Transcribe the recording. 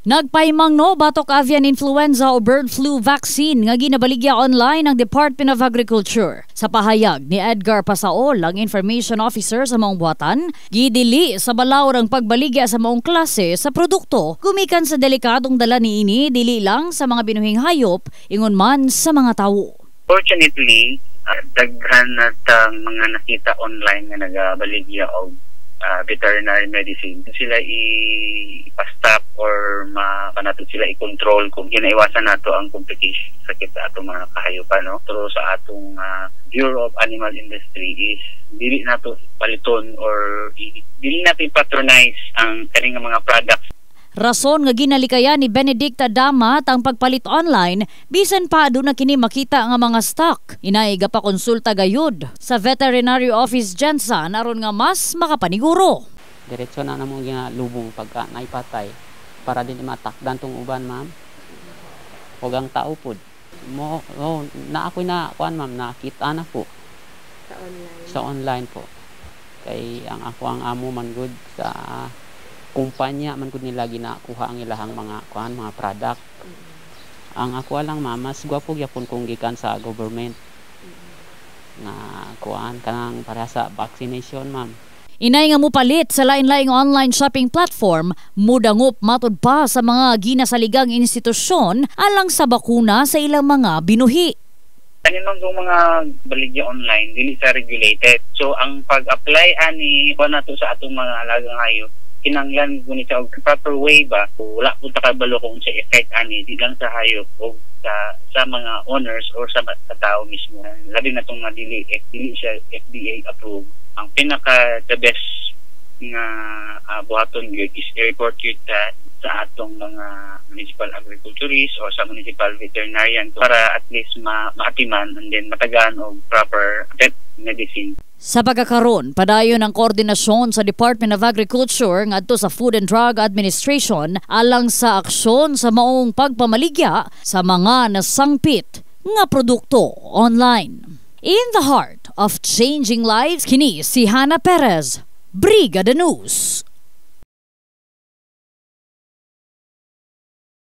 Nagpaymang no batok avian influenza o bird flu vaccine nga ginabaligya online ng Department of Agriculture. Sa pahayag ni Edgar Pasaol, ang information officer sa maong buhatan, gidili sa balaw ang pagbaligya sa maong klase sa produkto gumikan sa delikadong dala niini dili lang sa mga binuhing hayop ingon man sa mga tawo. Fortunately, daghan nat mga nakita online nga nagabaligya og veterinary medicine. Sila i-stop or makanato sila i-control kung ginaiwasan nato ang complication sakit sa atong mga kahayupan. No? Pero sa atong Bureau of Animal Industry is dili nato paliton or dili natin patronize ang kaning mga products. Rason nga ginalikayan ni Benedicta Damat ang pagpalit online bisan pa aduna kini makita nga mga stock. Inaiga pa konsulta gayud sa Veterinary Office Jensen aron nga mas makapaniguro. Diretso na namong ginalubong pagka naipatay para din matakdan tong uban, ma'am. Ug ang tao pud mo na ako'y na kuan, ma'am, nakita na po sa online po. Kay ang ako ang amo man good sa kumpanya man gud nila ginakuha ang ilahang mga kuan, mga product. Ang ako lang, ma'am, mas gwapo gyapon kung gikan sa government na kuan kanang para sa vaccination, ma'am. Inay nga mupalit sa lain-laing online shopping platform, mudangop matud pa sa mga ginasaligang institusyon alang sa bakuna sa ilang mga binuhi. Kaninong mga baligya online dili sa regulated. So ang pag-apply ani nato sa atong mga alagang hayop kinanglan guni sa proper way ba, wala po takabalo kung sa effect ani di lang sa hayop o sa mga owners or sa tao mismo. Labi na itong dili siya FDA approved. Ang pinaka the best nga buhaton gyud is i-report yun sa atong mga municipal agriculturist o sa municipal veterinarian para at least maatiman and then matagaan og proper vet medicine. Sa pagkakaroon, padayon ang koordinasyon sa Department of Agriculture ngadto sa Food and Drug Administration alang sa aksyon sa maong pagpamaligya sa mga nasangpit nga produkto online. In the heart of changing lives, kini si Hannah Perez, Brigada News.